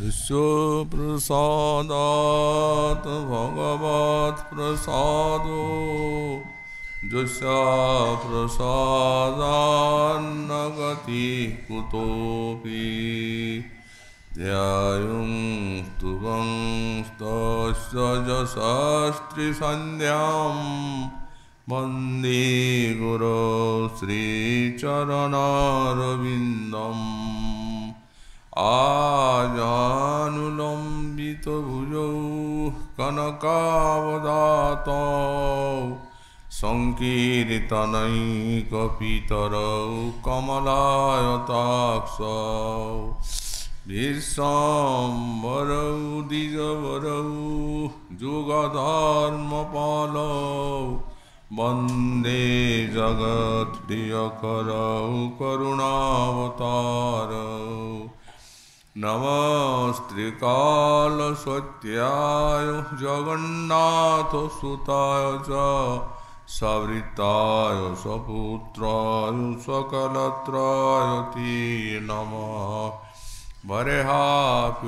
विश्वप्रसादात् भगवत्प्रसादो यस्य प्रसादान्न गतिः कुतोऽपि ध्यायुं स्तुवं स्तस्य यशस्त्रिसन्ध्यां वन्दे गुरो श्रीचरणारविन्दम् आजानुलम्बितभुजौ कनकावदातौ सङ्कीर्तनैकपितरौ कमलायताक्षौ विश्वाम्बरौ द्विजवरौ जुगधर्मपालौ वन्दे जगत्प्रियकरौ करुणावतारौ नमस्त्रिकालसत्याय जगन्नाथसुताय च सवृत्ताय सपुत्राय सकलत्राय ते नमः वरेहापीडाभिरामं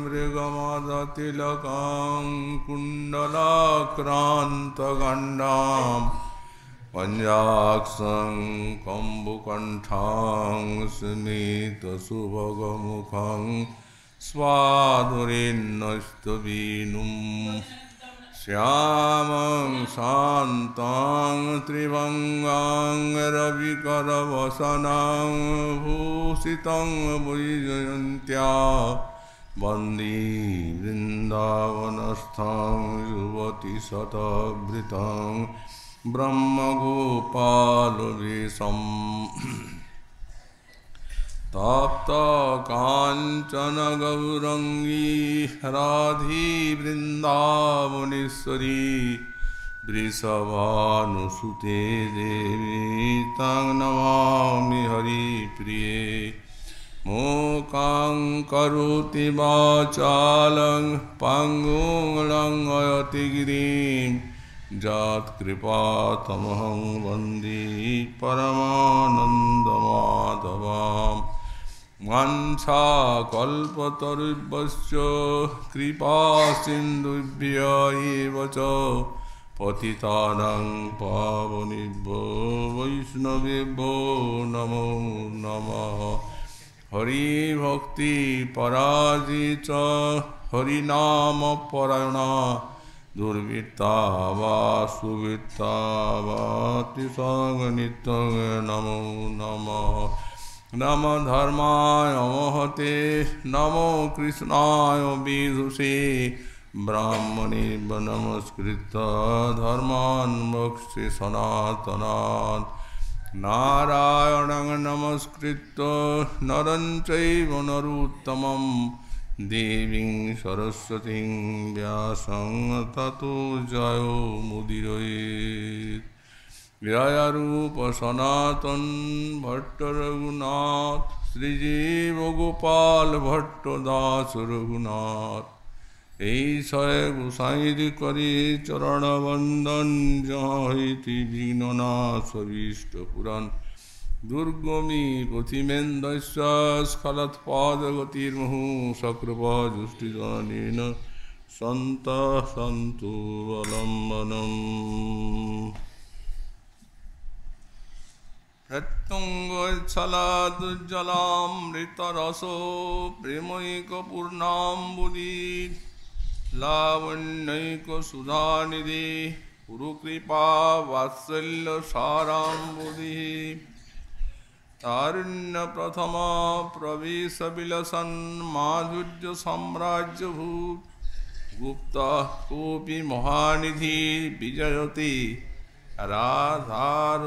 मृगमदतिलकं कुण्डलाक्रान्तगण्डाम् पञ्जाक्षं कम्बुकण्ठां स्मितसुभगमुखं स्वाधुरेन्नस्तवीनुं श्यामं शान्तं त्रिभङ्गां रविकरवसनं भूषितं वैजयन्त्या वन्दे वृन्दावनस्थं युवतिशतभृतं ब्रह्मगोपालवेशम् तप्तकाञ्चन गौरङ्गी राधी वृन्दावनेश्वरी वृषभानुसुते देवी तं नमामि हरिप्रिये मूकां करोति वाचालं पङ्गुं लङ्घयति गिरिं यत्कृपातमहं वन्दे परमानन्दमाधवाम् वाञ्छाकल्पतरुभ्यश्च कृपासिन्धुभ्य एव च पतितानां पावनेभ्यो वैष्णवेभ्यो नमो नमः। हरिभक्तिपराजित हरिनामपरायणा दुर्वृत्ता वा सुवृत्ता वा त्रिसङ्गनित्यं नमो नमः। नमो धर्माय महते नमो कृष्णाय विदुषे ब्राह्मणेभ्यो नमस्कृत्य धर्मान् मोक्षे सनातनात् नारायणं नमस्कृत्य नरं चैव नरोत्तमं देवीं सरस्वतीं व्यासं ततो जयो मुदीरयेत्। जय रूप सनातन भट्ट रघुनाथ श्रीजीव गोपाल भट्ट दास रघुनाथ ऐसय गोसाईर करे चरण वंदन जहिति विघ्ननाश अभीष्ट पुराण दुर्गमी गतिमेन्द्रस्य स्खलत्पादगतिर्मुहु सकृपाजुष्टिदानेन सन्तः सन्तु अवलम्बनम्। प्रत्युङ्गच्छलादुज्जलामृतरसो प्रेमैकपूर्णाम्बुदि लावण्यैकसुधानिधि गुरुकृपा वात्सल्यसाराम्बुधिः तारुण्यप्रथमा प्रवेशविलसन् माधुर्यसाम्राज्यभूत् गुप्तः कोऽपि महानिधि विजयते राधारसैकावधि।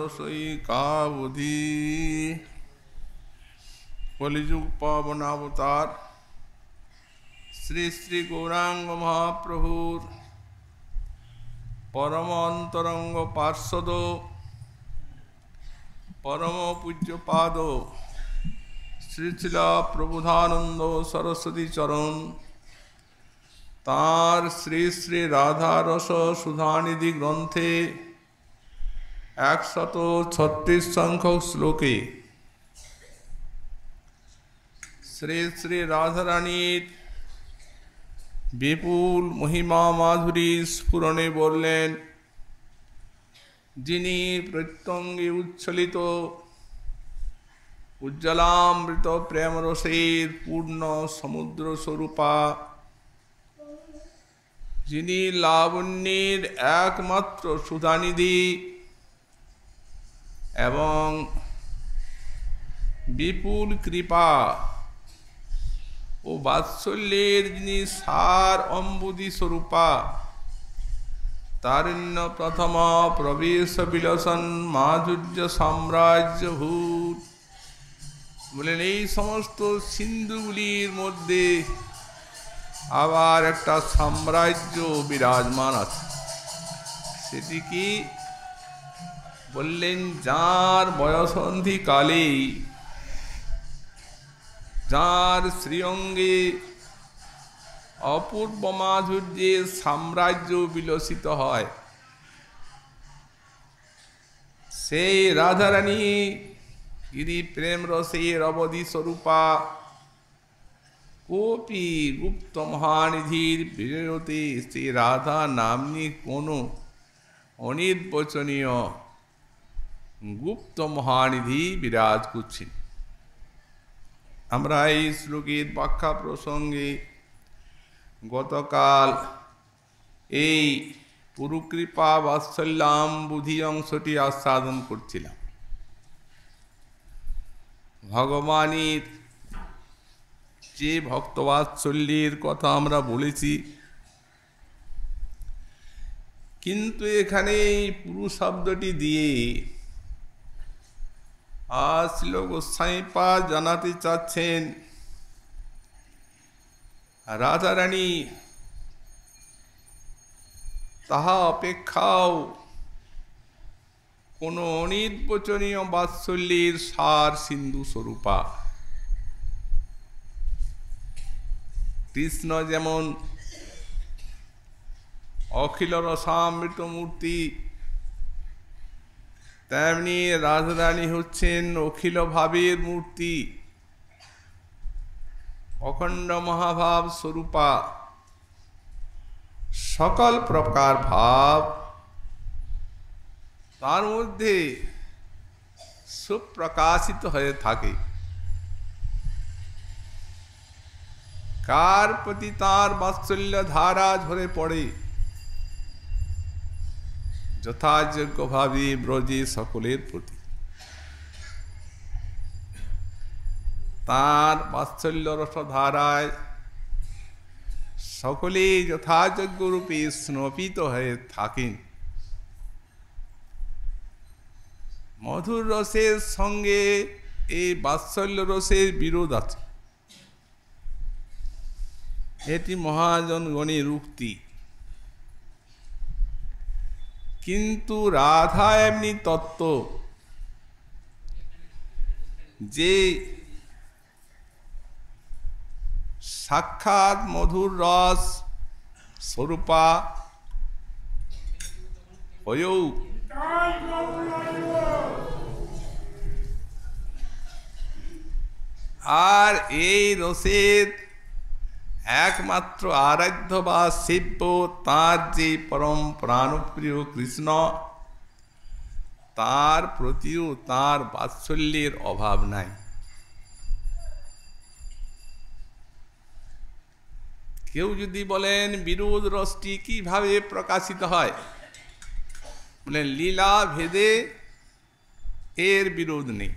कलिजुग पावन अवतार श्री श्री गौरांग महाप्रभुर परम अंतरंग पार्षद परम पूज्य पाद श्री शिला प्रबोधानंद सरस्वती चरण तार श्री श्री राधा रस सुधानिधि ग्रंथे 136 संख्यक श्लोके শ্রী শ্রী রাধারানীর বিপুল মহিমা মাধুরী স্ফুরণে বললেন, যিনি প্রত্যঙ্গে উচ্ছলিত উজ্জ্বলামৃত প্রেমরসের পূর্ণ সমুদ্র স্বরূপা, যিনি লাবণ্যের একমাত্র সুধানিধি এবং বিপুল কৃপা ও বাৎসল্যের যিনি সার অম্বুদি স্বরূপা, তারণ্য প্রথম প্রবেশ বিলসন মাধুর্য সাম্রাজ্য ভূত বলেন, এই সমস্ত সিন্ধুগুলির মধ্যে আবার একটা সাম্রাজ্য বিরাজমান আছে। সেটি কি বললেন? যার বয়সন্ধি কালেই যার শ্রীঅঙ্গে অপূর্ব মাধুর্যের সাম্রাজ্য বিলসিত হয়, সেই রাধারানী গিরি প্রেম রসের অবধি স্বরূপা কোপি গুপ্ত মহানিধির বিজয়তে শ্রী রাধা নামনি কোনো অনির্বচনীয় গুপ্ত মহানিধি বিরাজ করছেন। আমরা এই শ্লোকের ব্যাখ্যা প্রসঙ্গে গতকাল এই পুরুকৃপা বাৎসল্যাম বুধি অংশটি আস্বাদন করছিলাম। ভগবানের যে ভক্তবাৎসল্যের কথা আমরা বলেছি, কিন্তু এখানে এই পুরু শব্দটি দিয়ে শ্রীল গোস্বামীপাদ জানাতে চাচ্ছেন, রাধারানী তাহা অপেক্ষাও কোনো অনির্বচনীয় বাৎসল্যের সার সিন্ধু স্বরূপা। কৃষ্ণ যেমন অখিল রসামৃত মূর্তি, তেমনি রাধারানী হচ্ছেন অখিল ভাবের মূর্তি, অখণ্ড মহাভাব স্বরূপা। সকল প্রকার ভাব তার মধ্যে সুপ্রকাশিত হয়ে থাকে। কার প্রতি তার বাৎসল্য ধারা ঝরে পড়ে, যথাযোগ্যভাবে ব্রজে সকলের প্রতি তার বাৎসল্য রসধারায় সকলে যথাযোগ্য রূপে স্নপিত হয়ে থাকেন। মধুর রসের সঙ্গে এই বাৎসল্য রসের বিরোধ আছে, এটি মহাজনগণের উক্তি। কিন্তু রাধা এমনি তত্ত্ব যে সাক্ষাৎ মধুর রস স্বরূপা হয়েও আর এই রসের একমাত্র আরাধ্য বা সেব্য তাঁর যে পরম প্রাণপ্রিয় কৃষ্ণ, তার প্রতিও তাঁর বাৎসল্যের অভাব নাই। কেউ যদি বলেন বিরোধ রসটি কিভাবে প্রকাশিত হয়, বলেন লীলা ভেদে এর বিরোধ নেই,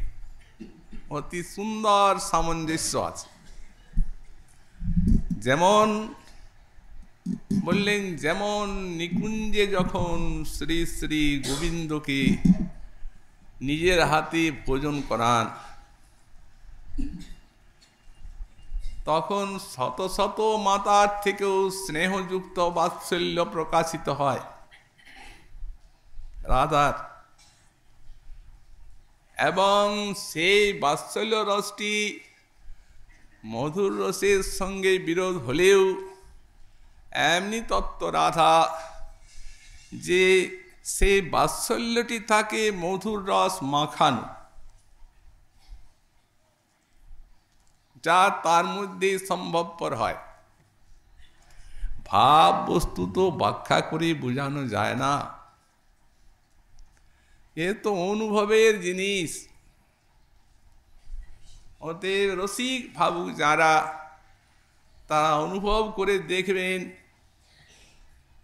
অতি সুন্দর সামঞ্জস্য আছে। যেমন বললেন, যেমন নিকুঞ্জে যখন শ্রী শ্রী গোবিন্দকে নিজের হাতে ভোজন করান, তখন শত শত মাতার থেকেও স্নেহযুক্ত বাৎসল্য প্রকাশিত হয় রাধার, এবং সেই বাৎসল্য রসটি মধুর রসের সঙ্গে বিরোধ হলেও এমনি তত্ত্ব রাধা যে সেই বাৎসল্যটি থাকে মধুর রস মাখানো। যা তার মধ্যেই সম্ভবপর হয়। ভাব বস্তু তো ব্যাখ্যা করে বোঝানো যায় না, এ তো অনুভবের জিনিস। অতএব রসিক ভাবুক যারা, তারা অনুভব করে দেখবেন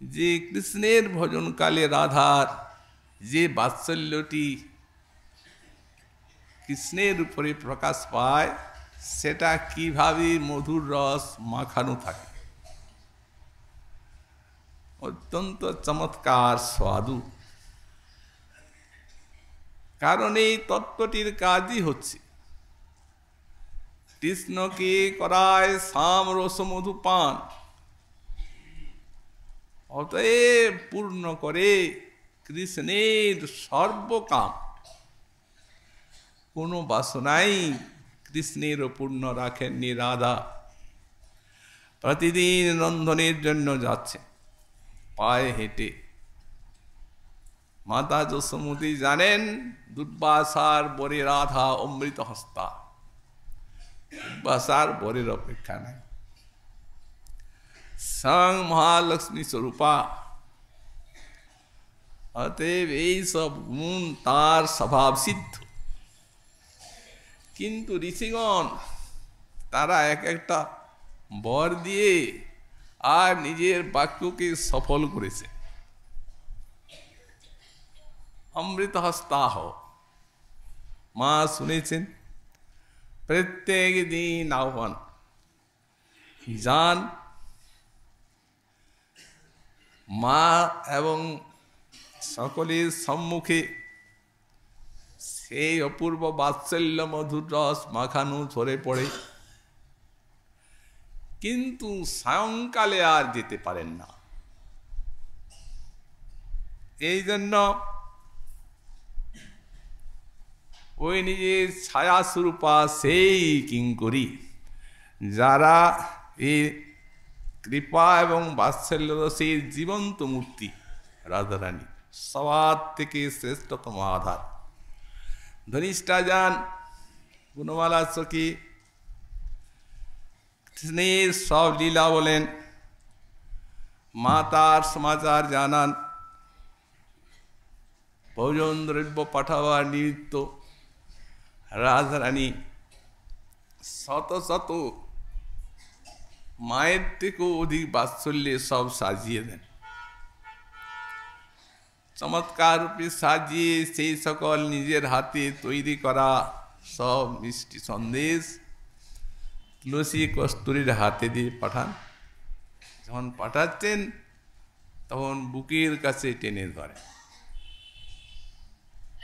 যে কৃষ্ণের ভজনকালে রাধার যে বাৎসল্যটি কৃষ্ণের উপরে প্রকাশ পায়, সেটা কিভাবে মধুর রস মাখানো থাকে, অত্যন্ত চমৎকার স্বাদু। কারণ এই তত্ত্বটির কাজই হচ্ছে কৃষ্ণকে করায় সাম রস মধু পান, অতএব পূর্ণ করে কৃষ্ণের সর্বকাম। কোনো বাসনাই কৃষ্ণের পূর্ণ রাখেননি রাধা। প্রতিদিন রন্ধনের জন্য যাচ্ছে পায়ে হেঁটে। মাতা যশোমতী জানেন দুর্বাসার বরে রাধা অমৃত হস্তা, দুর্বাসার বরের অপেক্ষা নাই। স্বয়ং মহালক্ষ্মী স্বরূপা, অতএব এই সব গুণ তার স্বভাব সিদ্ধ। কিন্তু ঋষিগণ তারা এক একটা বর দিয়ে আর নিজের বাক্যকে সফল করেছে। অমৃত হস্তাহ, মা শুনেছেন প্রত্যেক দিন আহ্বান, যান মা এবং সকলের সম্মুখে সেই অপূর্ব বাৎসল্য মধুর রস মাখানো ঝরে পড়ে। কিন্তু সায়ংকালে আর যেতে পারেন না। এই জন্য ওই নিজের ছায়া স্বরূপা সেই কিঙ্করী, যারা এই কৃপা এবং বাৎসল্য রসের জীবন্ত মূর্তি, রাধারানী সবার থেকে শ্রেষ্ঠতম আধার। ধনিষ্ঠা যান গুণমালা সখী কৃষ্ণের সব লীলা বলেন, মা তার সমাচার জানান। ভোজন দ্রব্য পাঠাবার নিমিত্ত রাধারানী শত শত মায়ের থেকেও অধিক বাৎসল্যে সব সাজিয়ে দেন। চমৎকার রূপে সাজিয়ে সেই সকল নিজের হাতে তৈরি করা সব মিষ্টি সন্দেশ তুলসী কস্তুরীর হাতে দিয়ে পাঠান। যখন পাঠাচ্ছেন তখন বুকের কাছে টেনে ধরে।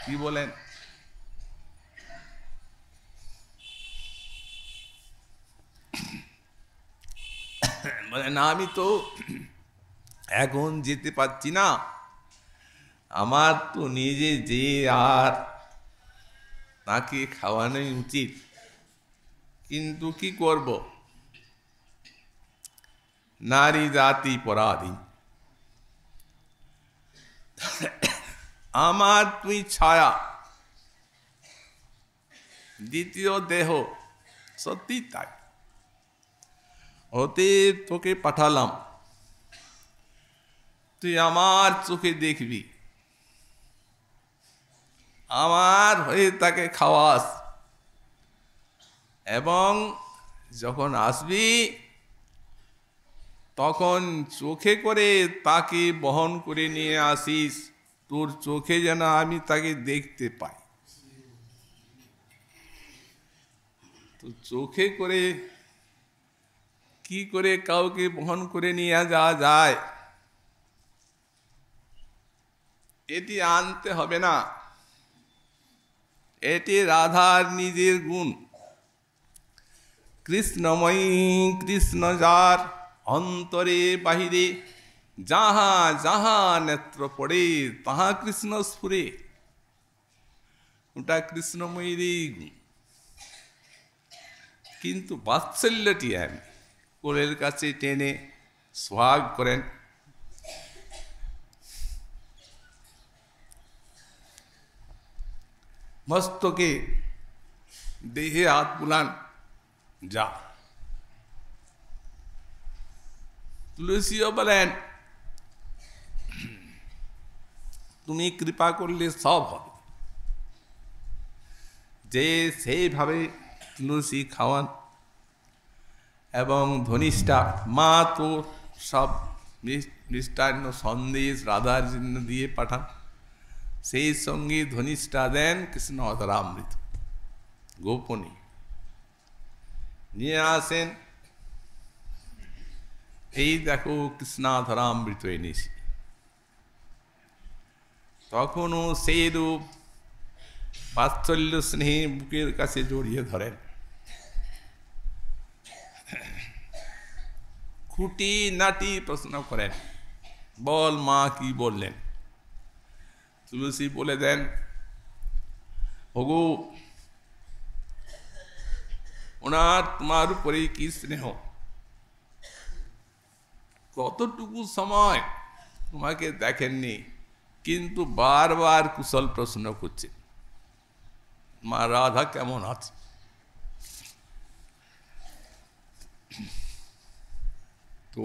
কি বলেন? বলেন আমি তো এখন যেতে পারছি না, আমার তো নিজে যে আর তাকে খাওয়ানোই উচিত, কিন্তু কি করব, নারী জাতি পরাধীন। আমার তুই ছায়া, দ্বিতীয় দেহ, সত্যি তাই। হতে তোকে পাঠালাম, তুই আমার চোখে দেখবি, আমার হয়ে তাকে খাওয়াস, এবং যখন আসবি তখন চোখে করে তাকে বহন করে নিয়ে আসিস, তোর চোখে যেন আমি তাকে দেখতে পাই। তো চোখে করে কি করে কাউকে বহন করে নিয়ে যাওয়া যায়, এটি আনতে হবে না। এটি রাধার নিজের গুণ। কৃষ্ণময়ী কৃষ্ণ যার অন্তরে বাহিরে, যাহা যাহা নেত্র পড়ে তাহা কৃষ্ণ স্ফুরে। ওটা কৃষ্ণময়ীরই গুণ। কিন্তু বাৎসল্যটি আমি কোলের কাছে টেনে সোহাগ করেন। মস্তকে দেহে হাত বুলান, যা। তুলসীও বলেন তুমি কৃপা করলে সব হবে। যে সেইভাবে তুলসী খাওয়ান এবং ধনিষ্ঠা মা তো সব মিষ্টান্ন সন্দেশ রাধার জন্য দিয়ে পাঠান, সেই সঙ্গে ধনিষ্ঠা দেন কৃষ্ণ অধরামৃত গোপনে নিয়ে আসেন। এই দেখো কৃষ্ণাধরামৃত এনেছি। তখনও সেই রূপ বাৎসল্য স্নেহে বুকের কাছে জড়িয়ে ধরেন। খুঁটি নাটি প্রশ্ন করেন, বল মা কি বললেন? তুলসী বলে দেন, ওগো ওনার তোমার উপরে কি স্নেহ, কতটুকু সময় তোমাকে দেখেননি কিন্তু বারবার কুশল প্রশ্ন করছে, মা রাধা কেমন আছে। তো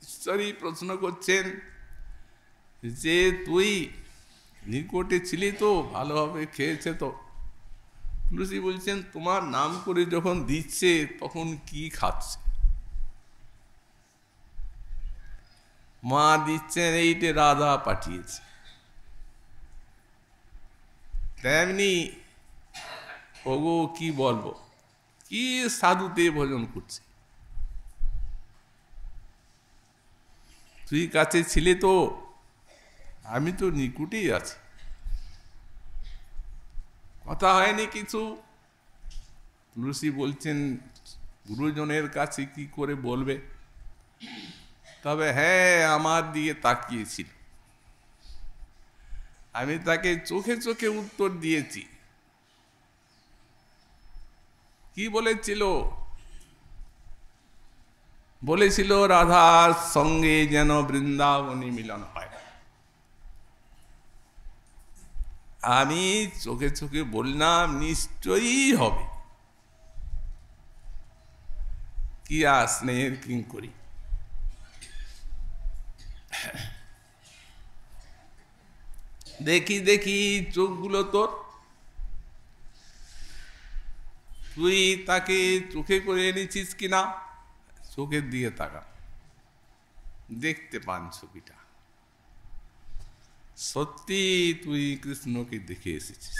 ঈশ্বরই প্রশ্ন করছেন যে তুই নিকটে ছিলি তো, ভালোভাবে খেয়েছে তো। তুলসী বলছেন তোমার নাম করে যখন দিচ্ছে তখন কি খাচ্ছে? মা দিচ্ছেন এইটে রাধা পাঠিয়েছে। তেমনি ওগো কি বলবো, কি সাধুতে ভোজন করছে। তুই কাছে ছিলে তো, আমি তো নিকুটেই আছি, কথা হয়নি কিছু। তুলসী বলছেন গুরুজনের কাছে কি করে বলবে, তবে হ্যাঁ আমার দিকে তাকিয়েছিল, আমি তাকে চোখে চোখে উত্তর দিয়েছি। কি বলেছিল? বলেছিল রাধার সঙ্গে যেন বৃন্দাবনী মিলন হয়। আমি চোখে চোখে বললাম নিশ্চয়ই হবে, কি আর স্নেহের কিং করি। দেখি দেখি চোখগুলো তোর, তুই তাকে চোখে করে এনেছিস কিনা, চোখের দিকে তাকা, দেখতে পান ছবিটা, সত্যি তুই কৃষ্ণকে দেখে এসেছিস।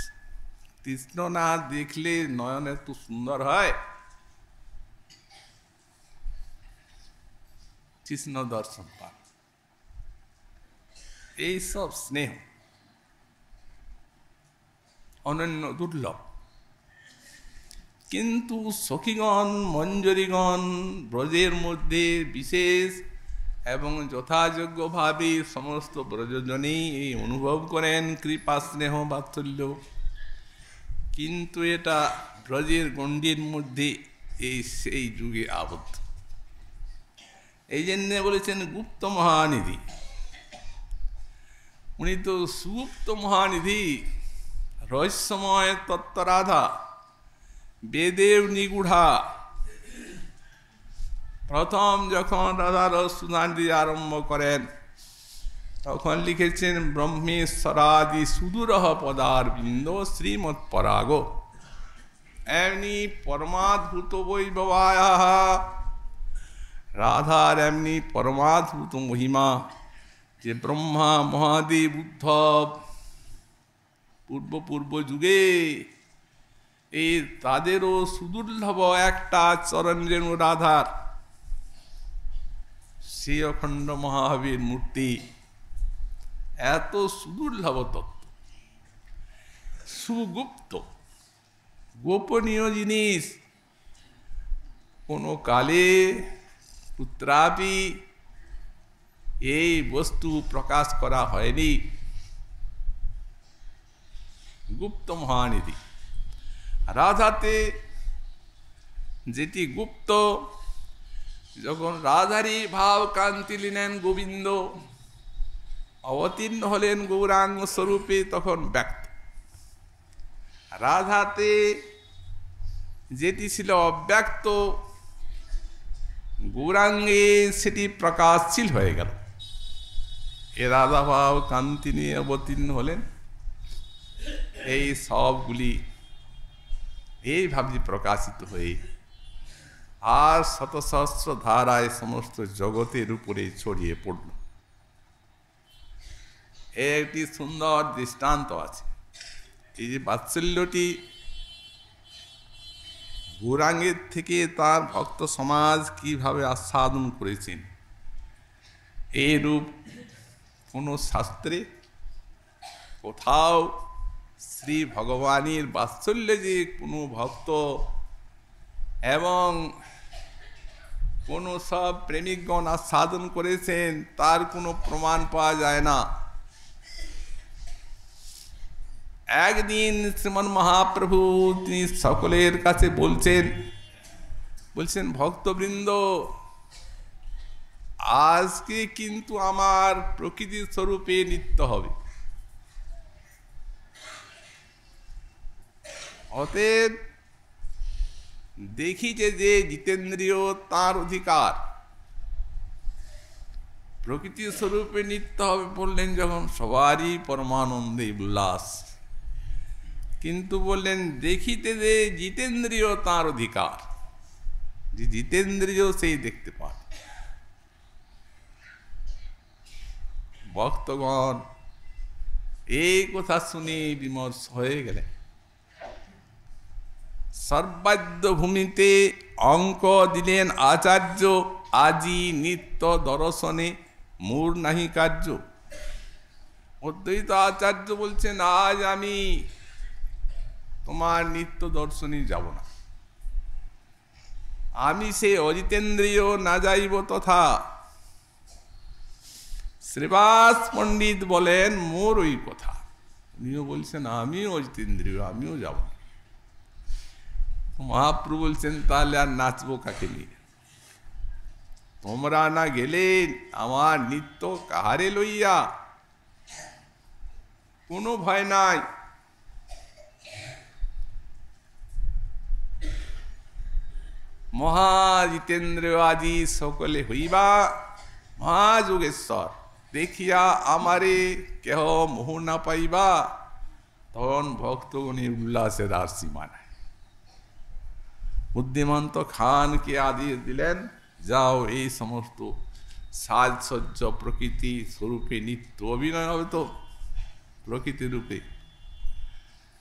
কৃষ্ণ না দেখলে নয়ন এত সুন্দর হয়? কৃষ্ণ দর্শন পান, এইসব স্নেহ অনন্য দুর্লভ। কিন্তু সখীগণ মঞ্জরীগণ ব্রজের মধ্যে বিশেষ এবং যথাযোগ্যভাবে সমস্ত ব্রজজনেই এই অনুভব করেন কৃপা স্নেহ বাৎসল্য। কিন্তু এটা ব্রজের গণ্ডির মধ্যে সেই যুগে আবদ্ধ। এই জন্যে বলেছেন গুপ্ত মহানিধি। উনি তো সুগুপ্ত মহানিধি, রহস্যময় তত্ত্বরাধা, বেদেব নিগুঢ়া। প্রথম যখন রাধা রসুদান দিয়ে আরম্ভ করেন তখন লিখেছেন ব্রহ্মেশ্বরাদি সুদূরহ পদার বৃন্দ শ্রীমৎ পরাগ। এমনি পরমাদ্ভুত বৈভবায়া, রাধার এমনি পরমাদ্ভুত মহিমা যে ব্রহ্মা মহাদেব উদ্ধব পূর্ব যুগে এই তাদেরও সুদুর্লভ একটা চরণ রেণু রাধার, সে অখণ্ড মহাবীর মূর্তি, এত সুদুর্লভ তত্ত্ব, সুগুপ্ত গোপনীয় জিনিস, কোনো কালে পুত্রাপি এই বস্তু প্রকাশ করা হয়নি। গুপ্ত মহানিধি রাধাতে যেটি গুপ্ত, যখন রাধারই ভাব কান্তি নিলেন গোবিন্দ, অবতীর্ণ হলেন গৌরাঙ্গ স্বরূপে, তখন ব্যক্ত। রাধাতে যেটি ছিল অব্যক্ত গৌরাঙ্গে সেটি প্রকাশশীল হয়ে গেল। এ রাধাভাব কান্তি নিয়ে অবতীর্ণ হলেন। এই সবগুলি এইভাবে প্রকাশিত হয়ে আর শত সহস্র ধারায় সমস্ত জগতের উপরে ছড়িয়ে পড়ল। একটি সুন্দর দৃষ্টান্ত আছে। এই যে বাৎসল্যটি গৌরাঙ্গের থেকে তার ভক্ত সমাজ কিভাবে আস্বাদন করেছেন, এই রূপ কোনো শাস্ত্রে কোথাও শ্রী ভগবানের বাৎসল্যে যে কোনো ভক্ত এবং কোনো সব প্রেমিকগণ আস্বাদন করেছেন তার কোনো প্রমাণ পাওয়া যায় না। একদিন শ্রীমন মহাপ্রভু তিনি সকলের কাছে বলছেন ভক্তবৃন্দ, আজকে কিন্তু আমার প্রকৃতির স্বরূপে নিত্য হবে। অতএব দেখিছে যে জিতেন্দ্রিয় তার অধিকার, প্রকৃতির স্বরূপে নিত্য হবে বললেন যখন, সবারই পরমানন্দে উল্লাস। কিন্তু বললেন দেখিতে যে জিতেন্দ্রিয় তার অধিকার, যে জিতেন্দ্রিয় সেই দেখতে পান। ভক্তগণ এই কথা শুনে বিমর্ষ হয়ে গেলেন। সর্বাদ্য ভূমিতে অঙ্ক দিলেন আচার্য, আজি নিত্য দর্শনে মূর নাহি কার্য। অদ্বৈত আচার্য বলছেন আজ আমি তোমার নিত্য দর্শনে যাব না, আমি সে অজিতেন্দ্রিয় না যাইব তথা। শ্রীবাস পণ্ডিত বলেন মোর ওই কথা, উনিও বলছেন আমিও অজিতেন্দ্রিয়, আমিও যাব না। মহাপ্রভু বলছেন তাহলে আর নাচবো কাকে নিয়ে? তোমরা না গেলে আমার নিত্য কাহারে লইয়া? কোনো ভয় নাই। মহাজিতেন্দ্র আজি সকলে হইবা মহাযোগেশ্বর, দেখিয়া আমারে কেহ মোহ না পাইবা। তখন ভক্তগণের উল্লাসের আর সীমা নাই। বুদ্ধিমন্ত খানকে আদেশ দিলেন, যাও এই সমস্ত সাজসজ্জ প্রকৃতি স্বরূপে নিত্য অভিনয় হবে তো প্রকৃতি রূপে।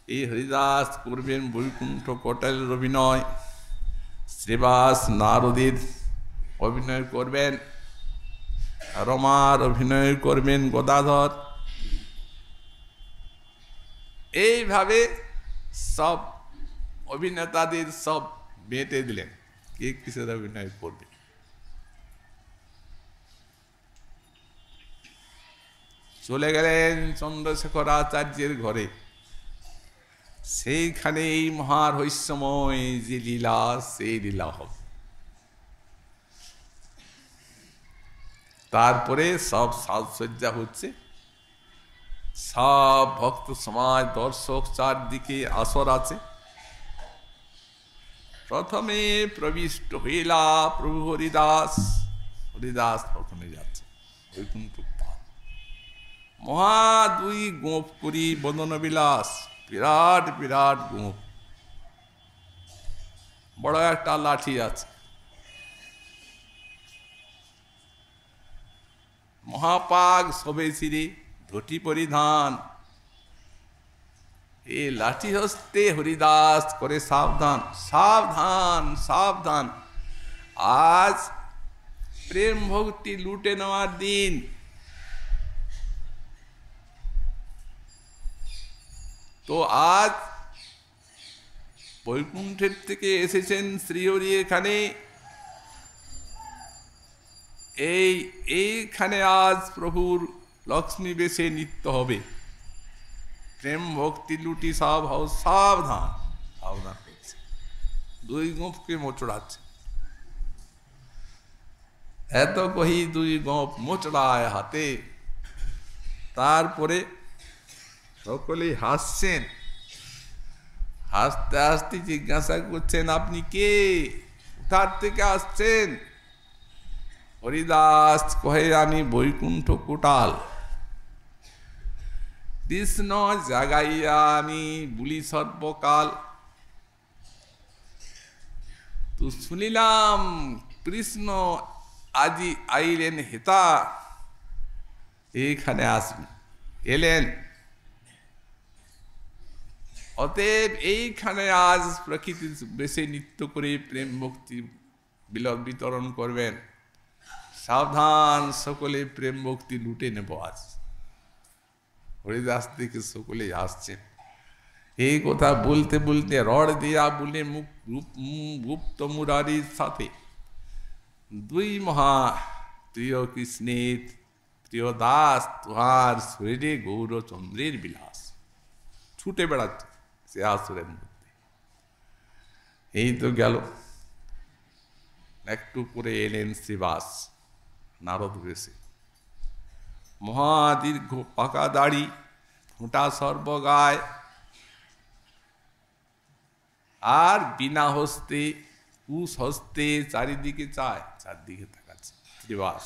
এই হরিদাস করবেন বৈকুণ্ঠ কটালের অভিনয়, শ্রীবাস নারদের অভিনয় করবেন, রমার অভিনয় করবেন গদাধর। এইভাবে সব অভিনেতাদের সব বেঁটে দিলেন, কে কিসের অভিনয় করবে। চলে গেলেন চন্দ্রশেখর আচার্যের ঘরে। সেইখানে এই মহারহস্যময় যে লীলা, সেই লীলা হবে। তারপরে সব সাজসজ্জা হচ্ছে, সব ভক্ত সমাজ দর্শক চারদিকে আসর আছে। প্রথমে প্রবিষ্ট হইলা প্রভু হরিদাস। হরিদাস প্রথমে যাচ্ছে বৈকুণ্ঠ। মহা দুই গোপ করি বদন বিলাস, বিরাট বিরাট গোপ, বড় একটা লাঠি আছে। মহাপাগ সবে শিরে ধুতি পরিধান, এ লাঠি হস্তে হরিদাস করে সাবধান সাবধান সাবধান। আজ প্রেম ভক্তি লুটে নেওয়ার দিন। তো আজ বৈকুণ্ঠের থেকে এসেছেন শ্রীহরি এখানে, এইখানে আজ প্রভুর লক্ষ্মী বেশে নিত্য হবে। প্রেম ভক্তি লুটি সব সাবধান সাবধান করছে। দুই গোপকে মোচড়াচ্ছে। এত কহি দুই গোপ মোচড়ায় হাতে। তারপরে সকলেই হাসছেন। হাসতে হাসতে জিজ্ঞাসা করছেন, আপনি কে, কোথার থেকে আসছেন? হরিদাস কহে, আমি বৈকুণ্ঠ কোটাল। কৃষ্ণ জাগাইয়া আমি বুলি সর্বকাল। তো শুনিলাম কৃষ্ণ আজি আইলেন হেতা, এইখানে আসবেন, এলেন। অতএব এইখানে আজ প্রকৃতির বেশে নৃত্য করে প্রেম ভক্তি বিতরণ করবেন। সাবধান, সকলে প্রেম ভক্তি লুটে নেব আজ। হরিদাস থেকে সকলে আসছেন। এই কথা বলতে বলতে রড দিয়া বলে মুখ গুপ্ত মুরারির সাথে দুই মহা প্রিয় কৃষ্ণের, প্রিয় দাস তুহার শরীরে গৌরচন্দ্রের বিলাস। ছুটে বেড়াচ্ছে সে আসরের মধ্যে। এই তো গেল, একটু পরে এলেন শ্রীবাস নারদ বেশে। মহাদীর্ঘ পাকা দাড়ি, ফোঁটা সর্বগায়, আর বিনা হস্তে কুশ হস্তে চারিদিকে চায়, চারদিকে তাকাচ্ছে শ্রীবাস,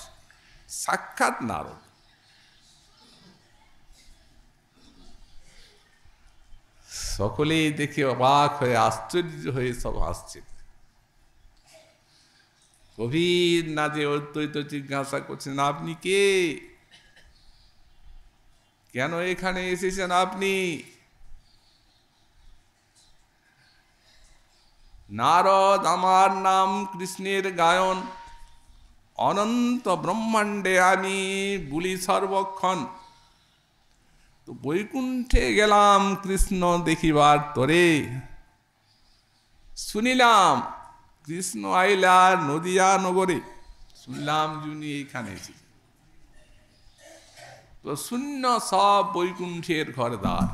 সাক্ষাৎ নারদ। সকলেই দেখে অবাক হয়ে আশ্চর্য হয়ে সব আসছেন। গভীর নাচে অদ্বৈত জিজ্ঞাসা করছেন, আপনি কে, কেন এখানে এসেছেন আপনি? নারদ, আমার নাম কৃষ্ণের গায়ন, অনন্ত ব্রহ্মাণ্ডে আমি বুলি সর্বক্ষণ। তো বৈকুণ্ঠে গেলাম কৃষ্ণ দেখিবার তরে, শুনিলাম কৃষ্ণ আইলা নদিয়া নগরে, শুনলাম যিনি এইখানে এসেছেন। তো শূন্য সব বৈকুণ্ঠের ঘরদ্বার,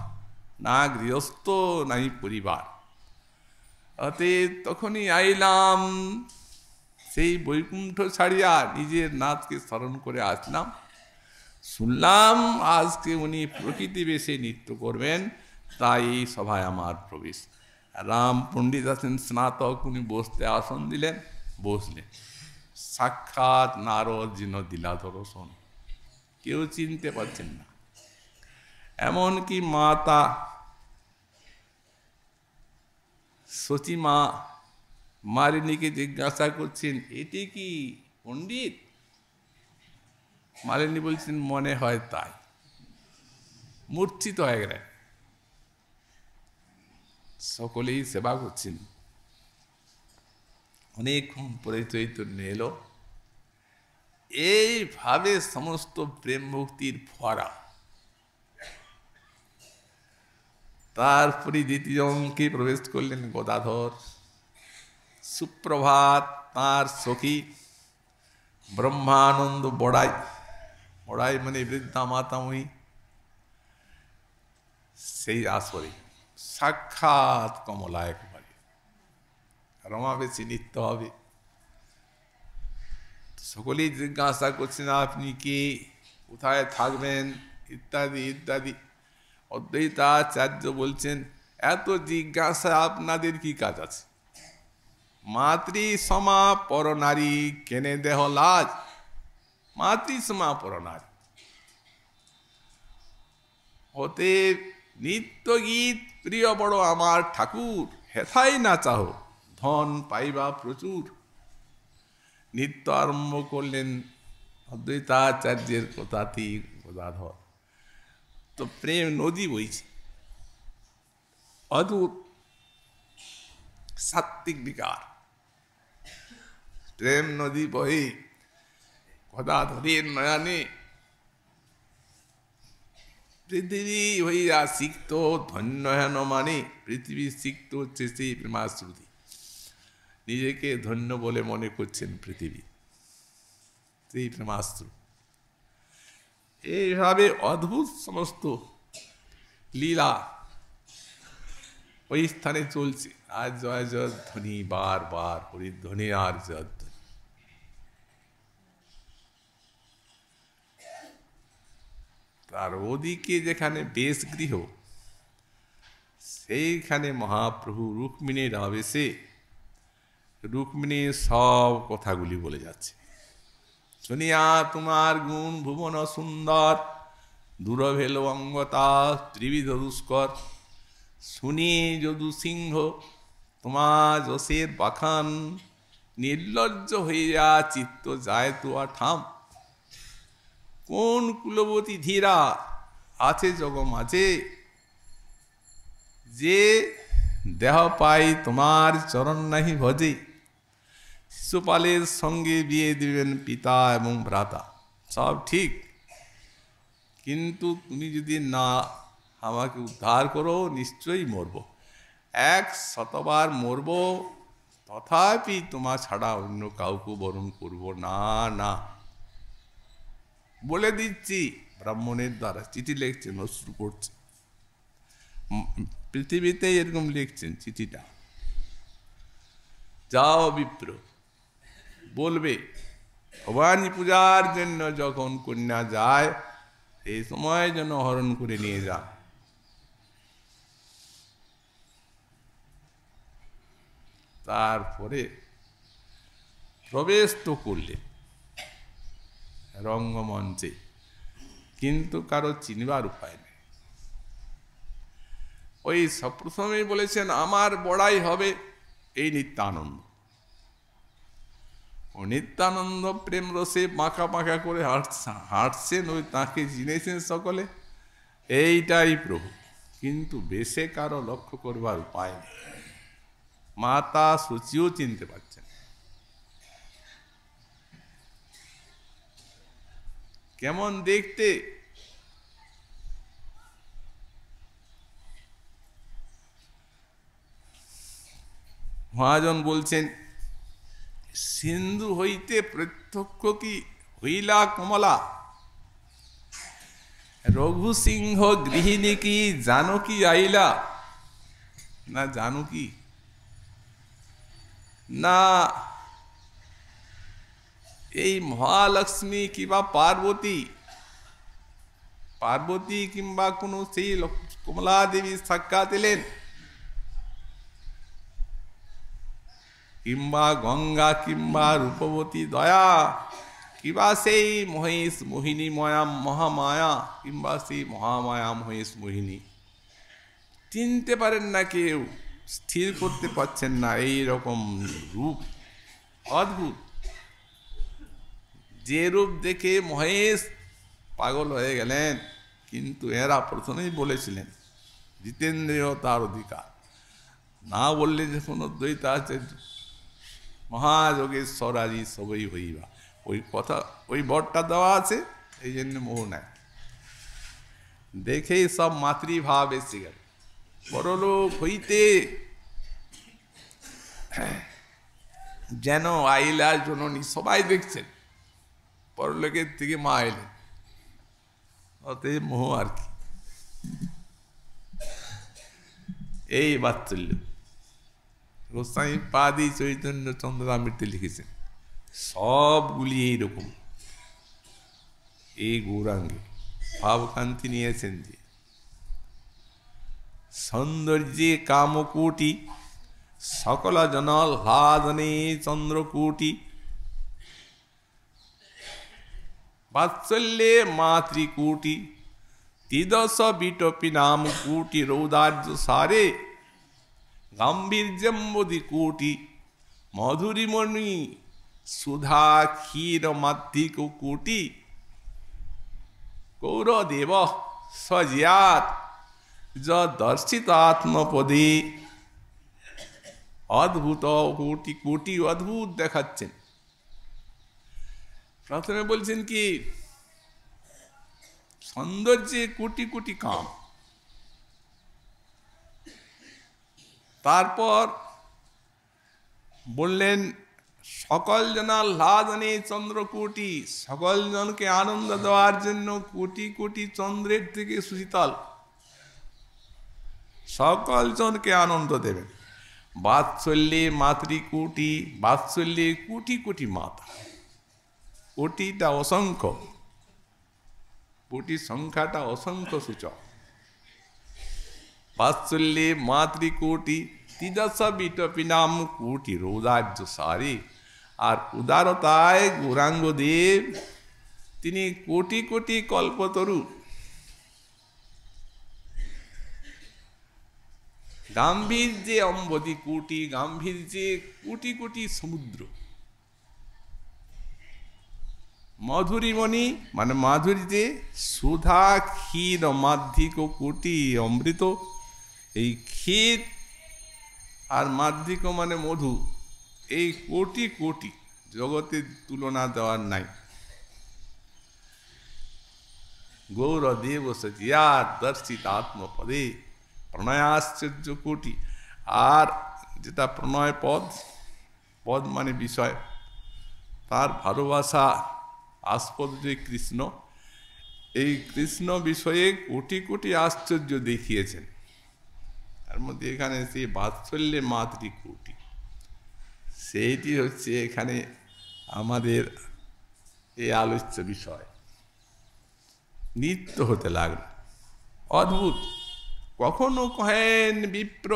না গৃহস্থ নাই পরিবার। অতএব তখনই আইলাম, সেই বৈকুণ্ঠ ছাড়িয়া নিজের নাথকে স্মরণ করে আসলাম। শুনলাম আজকে উনি প্রকৃতি বেশে নৃত্য করবেন, তাই এই সভায় আমার প্রবেশ। রাম পণ্ডিত আছেন স্নাতক, উনি বসতে আসন দিলেন, বসলেন। সাক্ষাৎ নারদ যিন দিলা দর্শন, কেউ চিনতে পারছেন না। এমনকি মাতা সচিমা মালিনীকে জিজ্ঞাসা করছেন, এটি কি পণ্ডিত? মালিনী বলছেন, মনে হয় তাই। মূর্ছিত হয়ে গেলেন। সকলেই সেবা করছেন। অনেকক্ষণ পরে চৈতন্য এলো। এইভাবে সমস্ত প্রেম ভক্তির ফোয়ারা। তারপরে দ্বিতীয় অঙ্কে প্রবেশ করলেন গদাধর। সুপ্রভাত তাঁর সখী ব্রহ্মানন্দ বড়াই, বড়াই মানে বৃদ্ধা মাতাময়ী, সেই আসরে সাক্ষাৎ কমলা একবারে। রমাবেশী নৃত্য হবে। সকলেই জিজ্ঞাসা করছেন, আপনি কি, কোথায় থাকবেন, ইত্যাদি ইত্যাদি। অদ্বৈতাচার্য বলছেন, এত জিজ্ঞাসা আপনাদের কি কাজ আছে? মাতৃ সমা পর নারী কেনে দেহ লাজ। মাতৃ সমা পর নারী হতে নিত্য গীত প্রিয় বড় আমার ঠাকুর, হেথাই না চাহ ধন পাইবা প্রচুর। নিত্য আরম্ভ করলেন অদ্বৈতাচার্যের কথাতেই গদাধর। তো প্রেম নদী বইছে, অদ্ভুত সাত্বিক বিকার। প্রেম নদী বহে গদাধরের নয়নে। পৃথিবী হইয়া সিক্ত ধন্য হেন মানে, পৃথিবী সিক্ত হচ্ছে সেই প্রেমাশ্রুতি। নিজেকে ধন্য বলে মনে করছেন পৃথিবী, সেই প্রেমাশ্রু। এইভাবে অদ্ভুত সমস্ত লীলা ওই স্থানে চলছে। আর জয় জয়ধ্বনি বার বার, হরিধ্বনি আর জয়ধ্বনি। তার ওদিকে যেখানে বেশ গৃহ, সেইখানে মহাপ্রভু রুক্মিণীর আবেশে রুক্মিণীর সব কথাগুলি বলে যাচ্ছে। শুনিয়া তোমার গুণ ভুবন সুন্দর, দুরভেল অঙ্গতা ত্রিবিধ দুষ্কর। শুনি যদু সিংহ তোমার যশের বাখান, নির্লজ্জ হইয়া চিত্ত যায় তোয়া ঠাম। কোন কুলবতী ধীরা আছে জগ মাঝে, যে দেহ পাই তোমার চরণ নাহি ভজে। শিশুপালের সঙ্গে বিয়ে দিবেন পিতা এবং ভ্রাতা, সব ঠিক, কিন্তু তুমি যদি না আমাকে উদ্ধার করো নিশ্চয়ই মরব, 100বার মরব, তথাপি তোমার ছাড়া অন্য কাউকে বরণ করব না। না বলে দিচ্ছি, ব্রাহ্মণের দ্বারা চিঠি লিখছেন, অশ্রু করছে, পৃথিবীতে এরকম লিখছেন চিঠিটা। যাও বিপ্র, বলবে ভবানী পূজার জন্য যখন কন্যা যায় এই সময় যেন হরণ করে নিয়ে যা। তারপরে প্রবেশ তো করলে রঙ্গমঞ্চে, কিন্তু কারো চিনবার উপায় নেই। ওই সপ্রথমেই বলেছেন আমার বড়াই হবে এই নিত্যানন্দ। ও নিত্যানন্দ প্রেম রসে মাখা মাখা করে হাঁটছেন, ওই তাকে চিনেছেন সকলে, এইটাই প্রভু, কিন্তু বেশে কারো লক্ষ্য করবার উপায় নেই। মাতা সূচিও চিনতে পারছেন। কেমন দেখতে, মহাজন বলছেন সিন্ধু হইতে প্রত্যক্ষ কি হইলা কমলা, রঘু সিংহ গৃহিণী কি জানকী আইলা। না জানকী, না এই মহালক্ষ্মী কিংবা পার্বতী, পার্বতী কিংবা কোনো সেই কমলা দেবী সাক্ষাৎ এলেন, কিংবা গঙ্গা কিংবা রূপবতী দয়া, কিংবা সেই মহেশ মোহিনী ময়া মহামায়া, কিংবা সেই মহামায়া মহেশ মোহিনী, চিনতে পারেন না কেউ, স্থির করতে পারছেন না। এই রকম রূপ অদ্ভুত, যে রূপ দেখে মহেশ পাগল হয়ে গেলেন। কিন্তু এরা প্রথমেই বলেছিলেন জিতেন্দ্রীয় তার অধিকার, না বললে যে কোনো দ্বৈত আছে, মহাযোগেশ্বরাজি সবই হইবা, ওই কথা ওই বরটা দেওয়া আছে, এই জন্য মোহ নাই। দেখেই সব মাতৃভাব এসে গেল। বড়লোক হইতে যেন আইলা জননী, সবাই দেখছেন, পরলোকের থেকে মা এলেন, অতএব মোহ আর কি। এই বাৎসল্য গোস্বামী পাদি চৈতন্য চন্দ্রামৃতে লিখেছেন, সবগুলি এইরকম। এই গৌরাঙ্গে ভাবকান্তি নিয়েছেন যে সৌন্দর্যে কামকোটি, সকল জন হ্লাদনে চন্দ্রকোটি, বাৎসল্যে মাতৃকোটি, তিদশ বিটপি নাম কোটি, রৌদার্য সারে গাম্ভীর্যম্বদি কোটি, মধুরিমণি সুধা ক্ষীর মাধ্যিক কোটি, কৌরদেব সজিয়াত দর্শিত আত্মপদে। অদ্ভুত কোটি কোটি অদ্ভুত দেখাচ্ছেন। প্রথমে বলছেন কি সৌন্দর্যে কোটি কোটি কাম, তারপর বললেন সকল জনা লাদনে চন্দ্রকোটি, সকল জনকে আনন্দ দেওয়ার জন্য কোটি কোটি চন্দ্রের থেকে সুশীতল, সকল জনকে আনন্দ দেবেন। বাৎসল্যে মাতৃকোটি, বাৎসল্যে কোটি কোটি মাতা, কোটিটা অসংখ্য, কোটি সংখ্যাটা অসংখ্য সূচক। বাৎসল্যে মাতৃকোটি তিদশ বিটপিনাম কোটি রৌদার্য সারে। আর উদারতায় গৌরাঙ্গ দেব তিনি কোটি কোটি কল্পতরু, গাম্ভীর্যে অম্বদি কোটি, গাম্ভীর্যে কোটি কোটি সমুদ্র, মধুরিমণি মানে মাধুর্যে সুধা ক্ষীর মাধ্যিক কোটি অমৃত। এই ক্ষীর আর মাধ্যিক মানে মধু, এই কোটি কোটি, জগতের তুলনা দেওয়ার নাই। গৌরদেব সজিয়া দর্শিত আত্মপদে প্রণয়াশ্চর্য কোটি। আর যেটা প্রণয় পদ, পদ মানে বিষয়, তার ভালোবাসা আস্পদ যে কৃষ্ণ, এই কৃষ্ণ বিষয়ে কোটি কোটি আশ্চর্য দেখিয়েছেন। তার মধ্যে এখানে সেই বাৎসল্যে মাতৃকোটি, সেইটি হচ্ছে এখানে আমাদের এই আলোচ্য বিষয়। নিত্য হতে লাগলো, অদ্ভুত। কখনো কহেন বিপ্র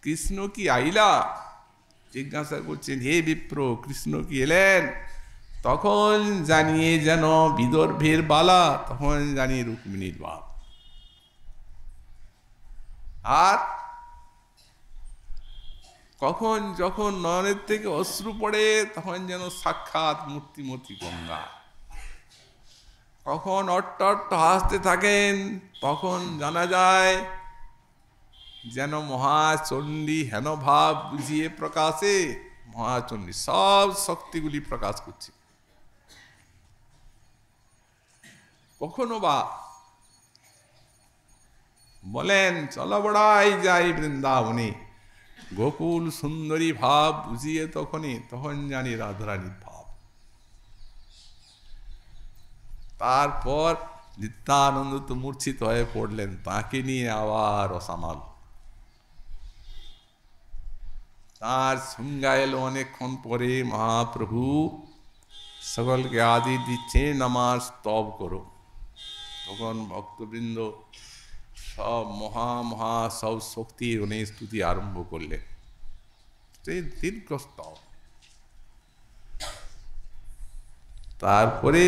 কৃষ্ণ কি আইলা, জিজ্ঞাসা করছেন হে বিপ্র কৃষ্ণ কি এলেন, তখন জানিয়ে যেন বিদর্ভের বালা, তখন জানিয়ে রুক্মিণীর বাপ। আর কখন যখন নয়নের থেকে অশ্রু পড়ে, তখন যেন সাক্ষাৎ মূর্তিমতী গঙ্গা। কখন অট্ট অট্ট হাসতে থাকেন, তখন জানা যায় যেন মহাচণ্ডী হেন ভাব বুঝিয়ে প্রকাশে, মহাচণ্ডী সব শক্তিগুলি প্রকাশ করছে। কখনো বা বলেন চলো বড়াই যাই বৃন্দাবনে, গোকুল সুন্দরী ভাব বুঝিয়ে তখন জানি রাধারানীর ভাব। তারপর নিত্যানন্দ তো মূর্ছিত হয়ে পড়লেন, তাকে নিয়ে আবার অসামাল। তার সংজ্ঞা এলো অনেকক্ষণ পরে, মহাপ্রভু সকলকে আদি দিচ্ছেন আমার স্তব করো। তখন ভক্তবৃন্দ সব মহা সব শক্তির স্তুতি আরম্ভ করলেন, সেই দীর্ঘ স্তব। তারপরে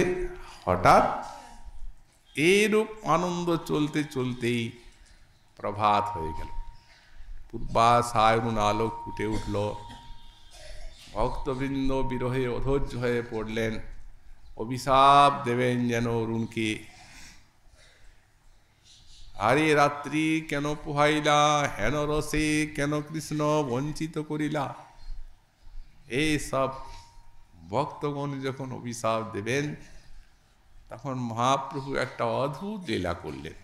হঠাৎ এইরূপ আনন্দ চলতে চলতেই প্রভাত হয়ে গেল, পূর্বাশায়ন আলোক ফুটে উঠল। ভক্তবৃন্দ বিরহে অধৈর্য হয়ে পড়লেন, অভিশাপ দেবেন যেন অরুণকে। আরে রাত্রি কেন পোহাইলা, হেন রসে কেন কৃষ্ণ বঞ্চিত করিলা। এই সব ভক্তগণ যখন অভিশাপ দেবেন, তখন মহাপ্রভু একটা অদ্ভুত লীলা করলেন।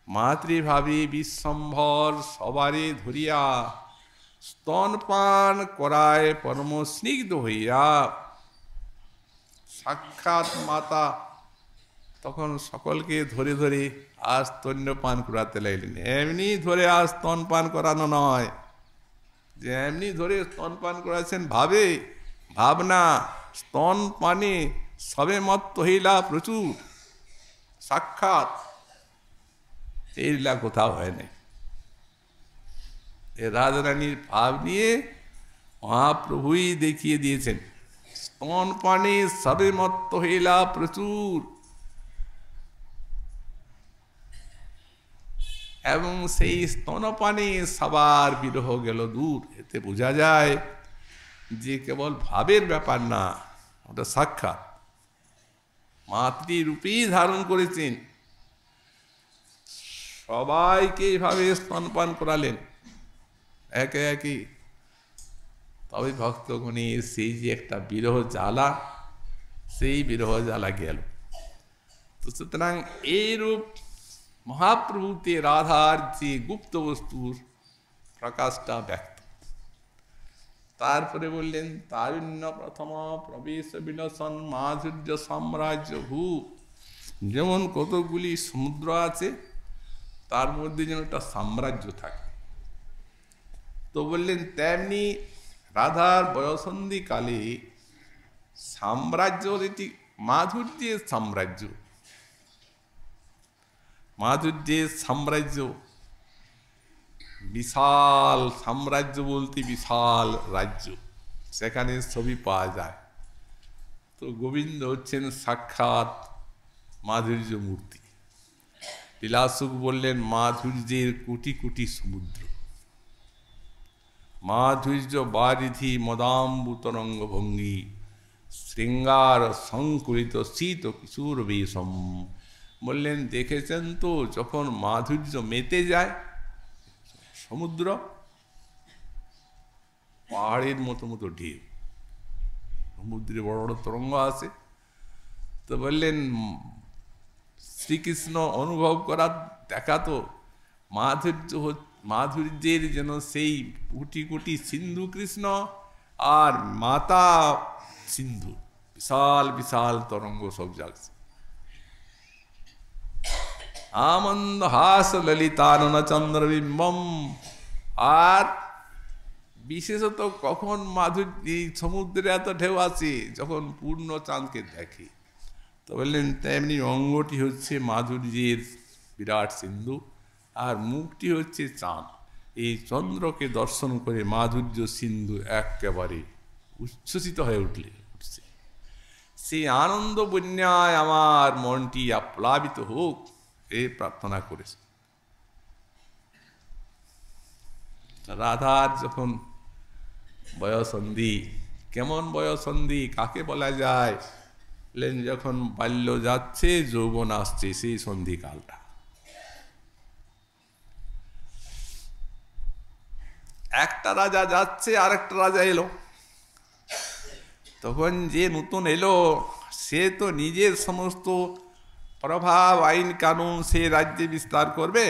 মাতৃভাবে বিশ্বম্ভর সবারে ধরিয়া স্তনপান করায় পরম স্নিগ্ধ হইয়া। সাক্ষাৎ মাতা তখন সকলকে ধরে ধরে আর স্তন্যপান করাতে লাগলেন। এমনি ধরে আর স্তনপান করানো নয়, যে এমনি ধরে স্তনপান করাচ্ছেন ভাবনা, স্তনপানে সবে মত্ত হইলা প্রচুর। সাক্ষাৎ এই লীলা কোথাও হয় নাই। রাধারানীর ভাব নিয়ে মহাপ্রভুই দেখিয়ে দিয়েছেন, স্তনপানে সবে মত্ত হইলা প্রচুর। এবং সেই স্তনপানে সবার বিরহ গেল দূর। এতে বোঝা যায় যে কেবল ভাবের ব্যাপার না, ওটা সাক্ষাৎ মাতৃরূপেই ধারণ করেছেন। সবাইকে এইভাবে স্তনপান করালেন একে একে। তবে ভক্তগণের সেই যে একটা বিরহ জ্বালা, সেই বিরহ জ্বালা গেল। তো সুতরাং এইরূপ মহাপ্রভুতে রাধার যে গুপ্ত বস্তুর প্রকাশটা ব্যক্ত। তারপরে বললেন তারুণ্য প্রথম প্রবেশ বিলসন মাধুর্য সাম্রাজ্য ভূ। যেমন কতগুলি সমুদ্র আছে, তার মধ্যে যেন একটা সাম্রাজ্য থাকে। তো বললেন তেমনি রাধার বয়সন্ধি কালে সাম্রাজ্য, এটি মাধুর্যের সাম্রাজ্য। মাধুর্যের সাম্রাজ্য বিশাল সাম্রাজ্য বলতে বিশাল রাজ্য, সেখানে ছবি পাওয়া যায়। তো গোবিন্দ হচ্ছেন সাক্ষাৎ মাধুর্য মূর্তি। লীলাসুখ বললেন মাধুর্যের কোটি কোটি সমুদ্র, মাধুর্য বারিধি মদাম্বু তরঙ্গ ভঙ্গি, শৃঙ্গার সংকুলিত শীত কিশোর বেশম। বললেন দেখেছেন তো যখন মাধুর্য মেতে যায় সমুদ্র, পাহাড়ের মতো মতো ঢেউ, সমুদ্রে বড় বড় তরঙ্গ আছে। তো বললেন শ্রীকৃষ্ণ অনুভব করার দেখাতো মাধুর্যের যেন সেই কোটি কোটি সিন্ধু কৃষ্ণ, আর মাতা সিন্ধু, বিশাল বিশাল তরঙ্গ সব জাগছে। আমন্দ হাস ললিতানন চন্দ্রবিম্বম। আর বিশেষত কখন মাধুর্য সমুদ্রে এত ঢেউ আছে, যখন পূর্ণ চাঁদকে দেখে। তো বললেন তেমনি অঙ্গটি হচ্ছে মাধুর্যের বিরাট সিন্ধু, আর মুখটি হচ্ছে চাঁদ। এই চন্দ্রকে দর্শন করে মাধুর্য সিন্ধু একেবারে উচ্ছ্বসিত হয়ে উঠছে। সেই আনন্দ বন্যায় আমার মনটি আপ্লাবিত হোক, এই প্রার্থনা করেছে। রাধার যখন বয়সন্ধি, কেমন বয়সন্ধি কাকে বলা যায়? যখন বাল্য যাচ্ছে যৌবন আসছে, সেই সন্ধিকালটা। একটা রাজা যাচ্ছে, আরেকটা রাজা এলো। তখন যে নতুন এলো সে তো নিজের সমস্ত প্রভাব আইন কানুন সে রাজ্যে বিস্তার করবে।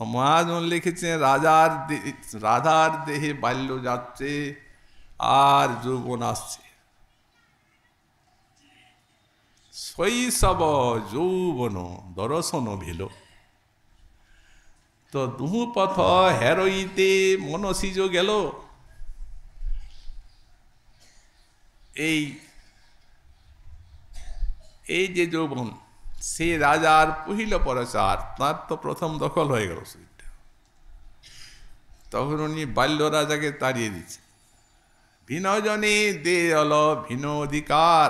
তো মহাজন লিখেছেন রাধার দেহে বাল্য যাচ্ছে আর যৌবন আসছে। শৈশব যৌবন দর্শন ভেল, তো দুহু পথ হেরইতে মনসিজ গেল। এই যে যৌবন, সে রাজার পহিল পরচার, তার তো প্রথম দখল হয়ে গেল শরীরটা। তখন উনি বাল্য রাজাকে তাড়িয়ে দিচ্ছে। ভিনজনে দে অল ভিন অধিকার,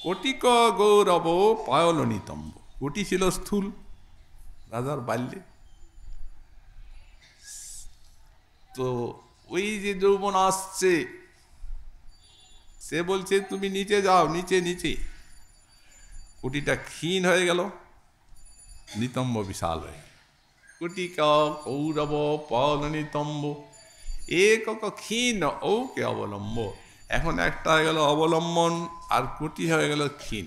কোটিক গৌরব পায়ল নিতম্ব। কোটি ছিল স্থূল রাজার বাল্যে। তো ওই যে যৌবন আসছে, সে বলছে তুমি নিচে যাও, নিচে নিচে। কোটিটা ক্ষীণ হয়ে গেল, নিতম্ব বিশাল হয়ে গেল। কোটিক কৌরব পায়ল নিতম্ব, একক ক্ষীণ ওকে অবলম্ব। এখন একটা হয়ে গেল অবলম্বন, আর কোটি হয়ে গেল ক্ষীণ।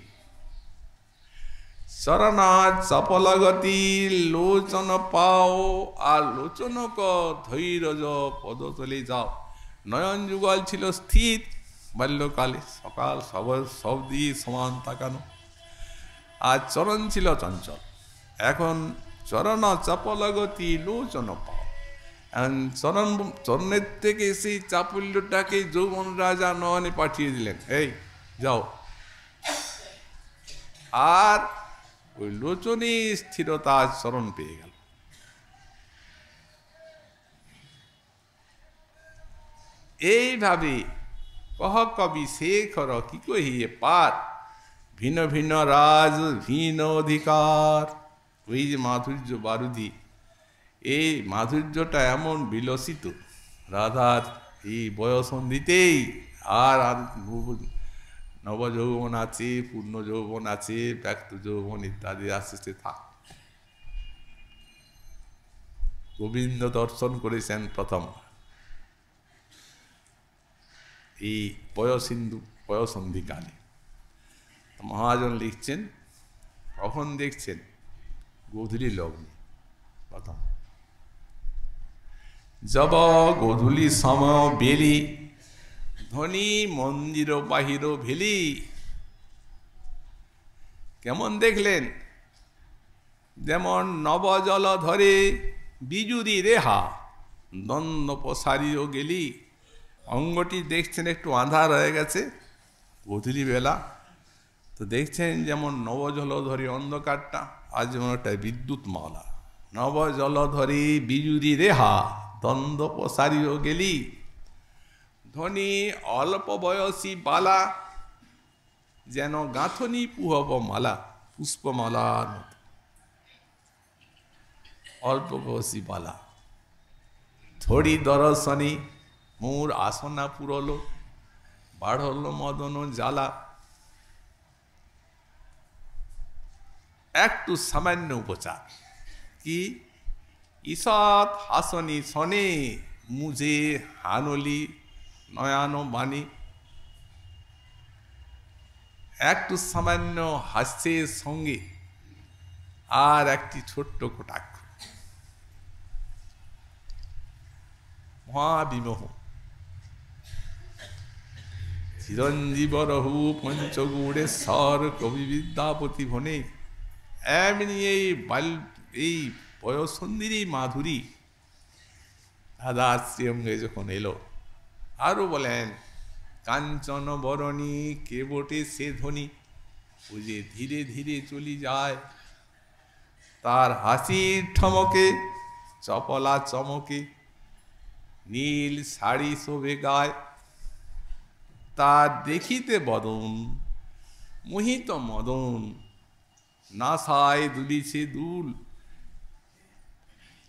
শরণাথ সফল গতি লোচন পাও, আর লোচনক ধৈর্য পদতলে যাও। নয়ন যুগল ছিল স্থির বাল্যকালে, সকাল সব দিয়ে সমান তাকানো। আর চরণ ছিল চঞ্চল। এখন চরণ চপল গতি লোচন পাও, চরণের থেকে সেই চাপুল্যটাকে যৌবন রাজা নয়নে পাঠিয়ে দিলেন, এই যাও। আর ওই লোচনে স্থিরতা চরণ পেয়ে গেল। এইভাবে কহ কবি শেখর কি কহিয়ে পার, ভিন্ন ভিন্ন রাজ ভিন্ন অধিকার। ওই যে মাধুর্য বারুদি, এই মাধুর্যটা এমন বিলসিত রাধার এই বয়সন্ধিতেই। আর নবযৌবন আছে, পূর্ণ যৌবন আছে, ব্যক্ত যৌবন ইত্যাদি আস্তে থাক। গোবিন্দ দর্শন করেছেন প্রথম এই বয়সন্ধিকালে। মহাজন লিখছেন কখন দেখছেন? গোধূলি লগ্ন প্রথম। যব গোধূলি সম বেলি, ধনী মন্দির বাহির ভেলি। কেমন দেখলেন? যেমন নবজল ধরে বিজুরি রেহা, দ্বন্দ্ব প্রসারিও গেলি। অঙ্গটি দেখছেন একটু আঁধার হয়ে গেছে গোধূলি বেলা। তো দেখছেন যেমন নবজল ধরে অন্ধকারটা, আর যেমন একটা বিদ্যুৎ মালা নব জলধরে বিজুরি রেহা দ্বন্দ্ব প্রসারিও গেলি ধনী অল্প বয়সী বালা যেন গাঁথনি পুহব মালা পুষ্পমালার মতো অল্প বয়সী বালা থরি দর্শনী মোর আসনা পুরল বাড়ল মদন জ্বালা একটু সামান্য উপচার কি ঈষৎ হাসনি শনে মুঝে হানলি নয়ান বাণী একটু সামান্য হাস্যের সঙ্গে আর একটি ছোট্ট কটাক্ষ মহাবিমোহ চিরঞ্জীব রহু পঞ্চগৌড়েশ্বর কবি বিদ্যাপতি ভনে এমনি এই বয়সন্ধিরই মাধুরী দাদার শ্রীঅঙ্গে যখন এলো আরো বলেন কাঞ্চন বরণী কে বটে সে ধ্বনি ও যে ধীরে ধীরে চলি যায় তার হাসির ঠমকে চপলা চমকে নীল শাড়ি শোভে গায় তার দেখিতে বদন মোহিত মদন নাসায় দুলিছে দুল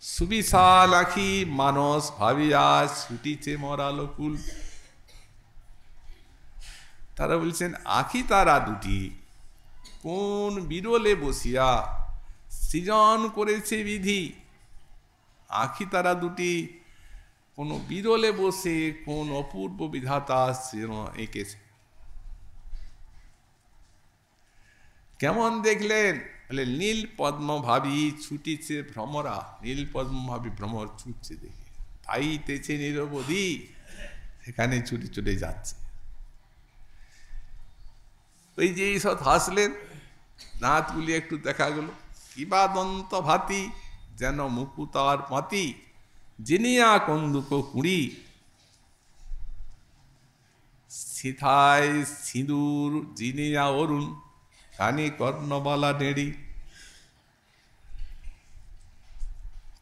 সুবিশাল আখি মানস ভাবিয়া ছুটিছে মরালো কুল তারা বলছেন আখি তারা দুটি কোন বিরলে বসিয়া সৃজন করেছে বিধি আখি তারা দুটি কোন বিরলে বসে কোন অপূর্ব বিধাতা এঁকেছে কেমন দেখলেন বলে নীল পদ্ম ভাবি ছুটিছে ভ্রমরা নীল পদ্ম ভাবি ভ্রমর ছুটছে দেখে পাইতেছে নিরবধি সেখানে ছুটে ছুটে যাচ্ছে ওই যে সব হাসলেন দাঁতগুলি একটু দেখা গেল কিবা দন্ত ভাতি যেন মুকুতার পাতি জিনিয়া কন্দুক কুড়ি সিথায় সিঁদুর জিনিয়া অরুণ কানে কর্ণবালা নেড়ি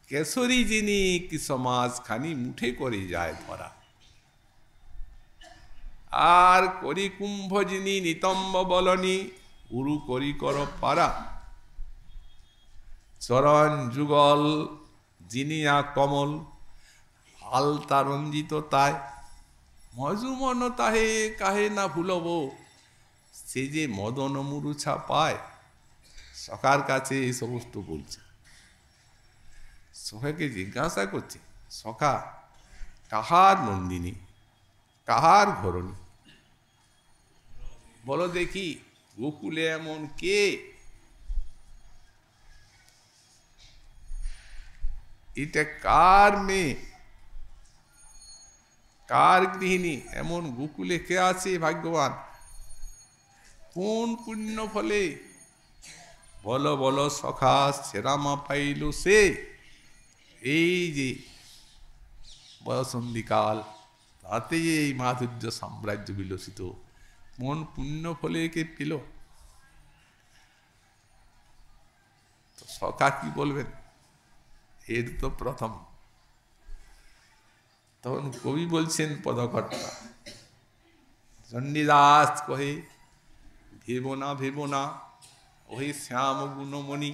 কেশরী যিনি কি সমাজ খানি মুঠে করে যায় ধরা আর করি কুম্ভ যিনি নিতম্ব বলনি উরু করি কর পারা চরণ যুগল জিনিয়া কমল আলতা রঞ্জিত তাই মজুমন তাহে কাহে না ভুলব সে যে মদন মুরুছা পায় সখার কাছে এই সমস্ত বলছে সখাকে জিজ্ঞাসা করছে সখা কাহার নন্দিনী কাহার ঘরণী বলো দেখি গোকুলে এমন কে এটা কার মেয়ে কার গৃহিণী এমন গোকুলে কে আছে ভাগ্যবান কোন পুণ্য ফলে বলো বলো সখা সেরামা পাইল সে এই যে বয়সন্ধিকাল তাতে এই মাধুর্য সাম্রাজ্য বিলসিত কোন পুণ্য ফলে কে পেল তো সখা কি বলবেন এর তো প্রথম তখন কবি বলছেন পদকর্তা চণ্ডীদাস কহে ভেব না ওই শ্যাম গুণমণি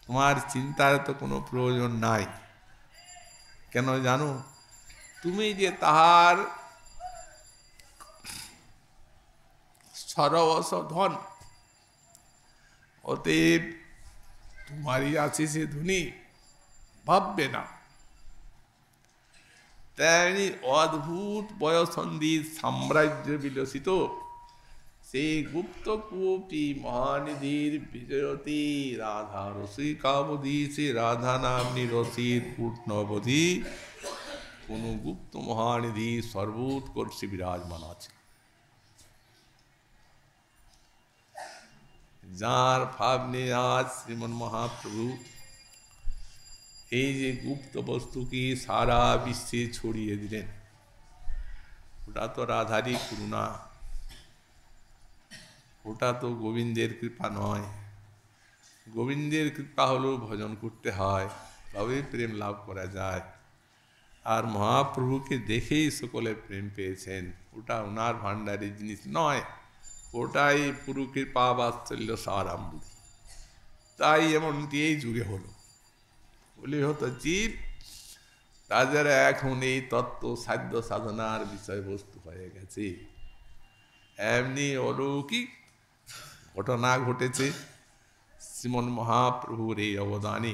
তোমার চিন্তার তো কোনো প্রয়োজন নাই কেন জানো তুমি যে তাহার সরবশ ধন অতএব তোমারই আছে সে ধনী ভাববে না তেমনি অদ্ভুত বয়সন্ধির সাম্রাজ্য বিলসিত সেই গুপ্ত কূপটি মহানিধির বিজয়তী রাধা রসিকাবধি সে রাধা নামনি রসির পূর্ণবধি কোন গুপ্ত মহানিধি সর্বোৎকর্ষে বিরাজমান আছে যার ভাবনে আজ শ্রীমন মহাপ্রভু এই যে গুপ্ত বস্তুকে সারা বিশ্বে ছড়িয়ে দিলেন ওটা তো রাধারই করুণা ওটা তো গোবিন্দের কৃপা নয় গোবিন্দের কৃপা হলেও ভজন করতে হয়, তবে প্রেম লাভ করা যায়। আর মহাপ্রভুকে দেখেই সকলে প্রেম পেয়েছেন, ওটা ওনার ভাণ্ডারের জিনিস নয়, ওটাই পুরু কৃপা বাৎসল্য সারামৃতি। তাই এমনটি এই যুগে হলো, বলি হতো জীব তাদের এখন এই তত্ত্ব সাধ্য সাধনার বিষয়বস্তু হয়ে গেছে। এমনি অলৌকিক ঘটনা ঘটেছে শ্রীমন মহাপ্রভুর এই অবদানে,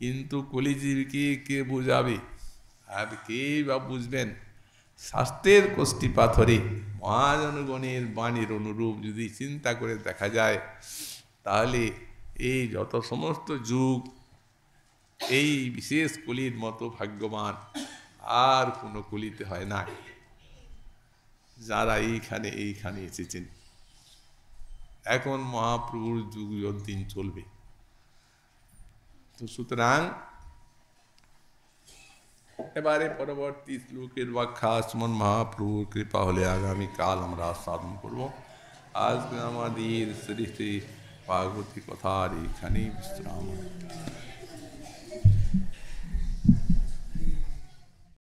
কিন্তু কলিজীবকে কে বুঝাবে, আর কে বা বুঝবেন? শাস্ত্রের কোষ্ঠী পাথরে মহাজনগণের বাণীর অনুরূপ যদি চিন্তা করে দেখা যায়, তাহলে এই যত সমস্ত যুগ এই বিশেষ কলির মতো ভাগ্যবান আর কোনো কলিতে হয় না, যারা এইখানে এসেছেন। এখন মহাপ্রভুর যুগ দিন চলবে। তো সুতরাং এবারে পরবর্তী শ্লোকের ব্যাখ্যা শ্রীমন মহাপ্রভুর কৃপা হলে আগামীকাল আমরা সাধন করব। আজকে আমাদের শ্রী শ্রী ভাগবতী কথার এখানেই বিশ্রাম।